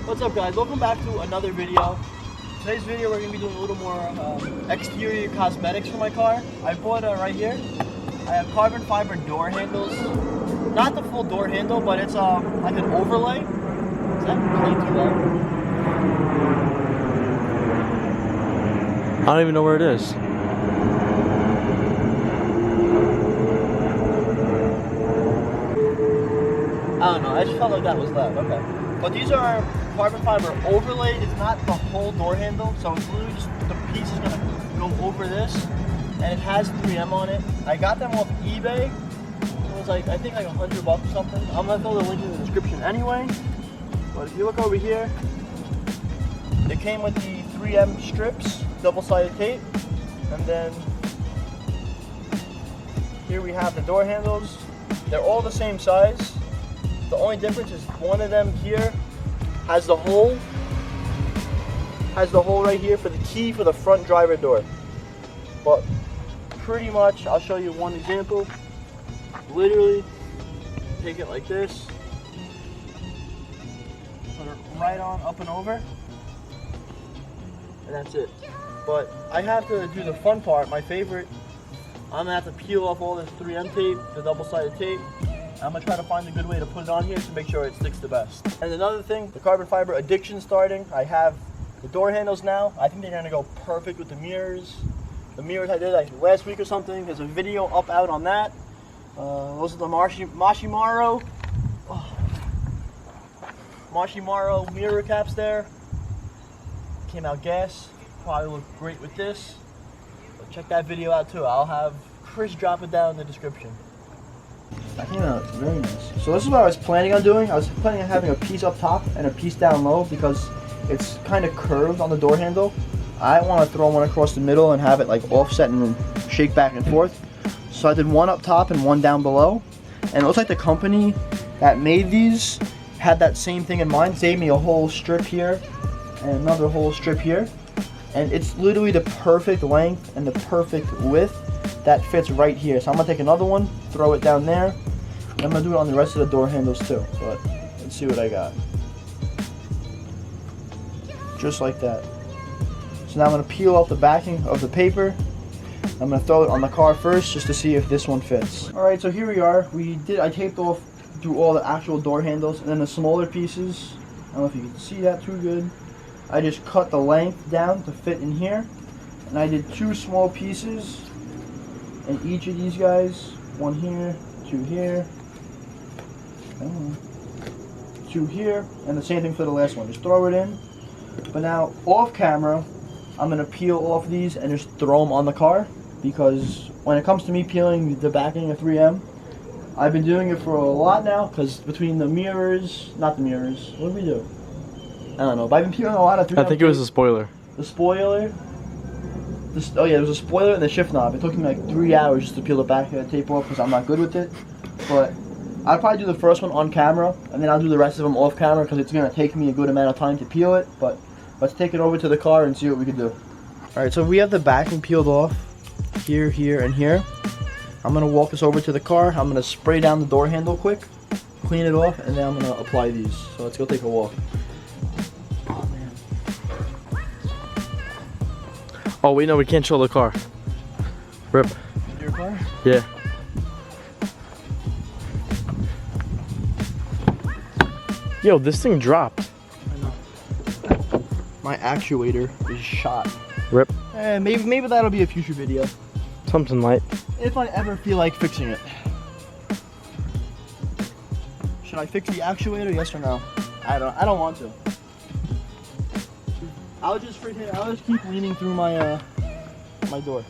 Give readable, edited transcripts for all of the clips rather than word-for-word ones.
What's up, guys? Welcome back to another video. Today's video we're going to be doing a little more exterior cosmetics for my car. I bought right here. I have carbon fiber door handles. Not the full door handle, but it's like an overlay. Is that way too low? I don't even know where it is. I don't know. I just felt like that was loud. Okay. But these are carbon fiber overlay. It's not the whole door handle, so it's literally just the piece is gonna go over this, and it has 3M on it. I got them off eBay. It was like, I think like $100 or something. I'm gonna throw the link in the description anyway. But if you look over here, it came with the 3M strips, double-sided tape, and then here we have the door handles. They're all the same size. The only difference is one of them here has the hole right here for the key for the front driver door. But pretty much, I'll show you one example. Literally, take it like this, put it right on, up and over, and that's it. But I have to do the fun part, my favorite. I'm gonna have to peel off all this 3M tape, the double-sided tape. I'm gonna try to find a good way to put it on here to make sure it sticks the best. And another thing, the carbon fiber addiction starting. I have the door handles now. I think they're gonna go perfect with the mirrors. The mirrors I did like last week or something. There's a video out on that. Those are the Mashimaro mirror caps there. Came out gas. Probably look great with this. But check that video out too. I'll have Chris drop it down in the description. I think that's very nice. So this is what I was planning on doing. I was planning on having a piece up top and a piece down low because it's kind of curved on the door handle. I want to throw one across the middle and have it like offset and shake back and forth. So I did one up top and one down below. And it looks like the company that made these had that same thing in mind. They gave me a whole strip here and another whole strip here. And it's literally the perfect length and the perfect width that fits right here. So I'm gonna take another one, throw it down there, and I'm gonna do it on the rest of the door handles too. But let's see what I got. Just like that. So now I'm gonna peel off the backing of the paper. I'm gonna throw it on the car first just to see if this one fits. All right, so here we are. I taped off through all the actual door handles, and then the smaller pieces, I don't know if you can see that too good. I just cut the length down to fit in here, and I did 2 small pieces in each of these guys. 1 here, 2 here, 2 here, and the same thing for the last one. Just throw it in. But now, off camera, I'm gonna peel off these and just throw them on the car, because when it comes to me peeling the backing of 3M, I've been doing it for a lot now, because between the mirrors, not the mirrors, what did we do? I don't know, but I've been peeling a lot of 3M. I think it was the spoiler. The spoiler? Oh yeah, there was a spoiler and the shift knob. It took me like 3 hours just to peel the back of the tape off because I'm not good with it. But I'll probably do the first one on camera, and then I'll do the rest of them off camera because it's going to take me a good amount of time to peel it. But let's take it over to the car and see what we can do. Alright, so we have the backing peeled off here, here, and here. I'm going to walk this over to the car. I'm going to spray down the door handle quick, clean it off, and then I'm going to apply these. So let's go take a walk. Oh wait, no, we can't show the car. Rip. Your car? Yeah. Yo, this thing dropped. I know. My actuator is shot. Rip. Maybe that'll be a future video. Something light. If I ever feel like fixing it. Should I fix the actuator? Yes or no? I don't want to. I'll just keep leaning through my my door.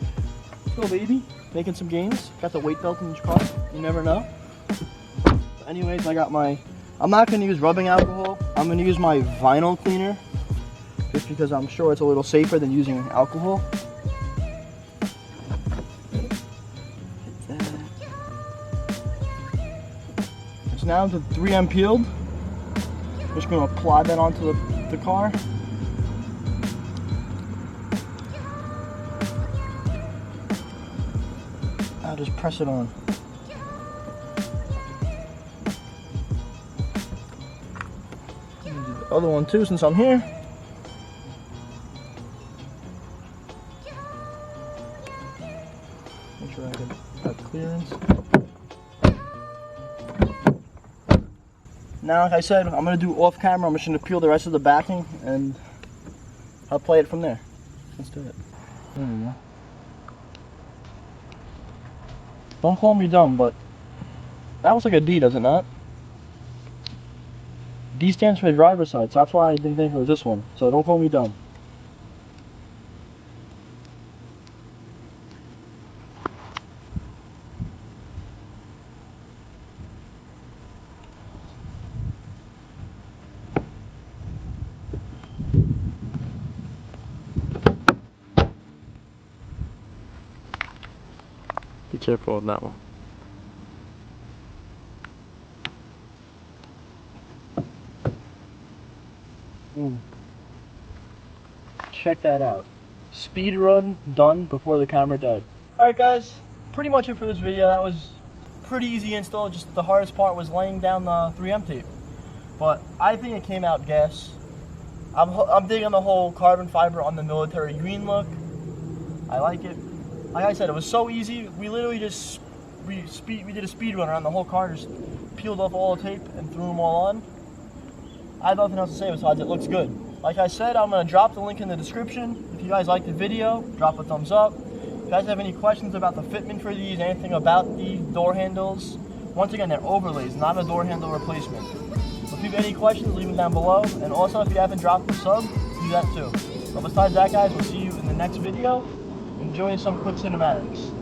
Let's go, baby. Making some gains. Got the weight belt in the car. You never know. But anyways, I got my. I'm not gonna use rubbing alcohol. I'm gonna use my vinyl cleaner, just because I'm sure it's a little safer than using alcohol. So now the 3M peeled. Just gonna apply that onto the car. I'll just press it on. Let me do Other one too, since I'm here. Make sure I can have clearance. Now, like I said, I'm gonna do off camera. I'm just gonna peel the rest of the backing and I'll play it from there. Let's do it. There we go. Don't call me dumb, but that looks like a D, does it not? D stands for driver's side, so that's why I didn't think it was this one. So don't call me dumb. Be careful with that one. Check that out. Speed run done before the camera died. Alright guys, pretty much it for this video. That was pretty easy install. Just the hardest part was laying down the 3M tape. But I think it came out gas. I'm digging the whole carbon fiber on the military green look. I like it. Like I said, it was so easy. We literally just we did a speed run around the whole car, just peeled off all the tape and threw them all on. I have nothing else to say besides it looks good. Like I said, I'm going to drop the link in the description. If you guys liked the video, drop a thumbs up. If you guys have any questions about the fitment for these, anything about the door handles, once again, they're overlays, not a door handle replacement. So if you have any questions, leave them down below. And also, if you haven't dropped a sub, do that too. But besides that, guys, we'll see you in the next video. Enjoy some quick cinematics.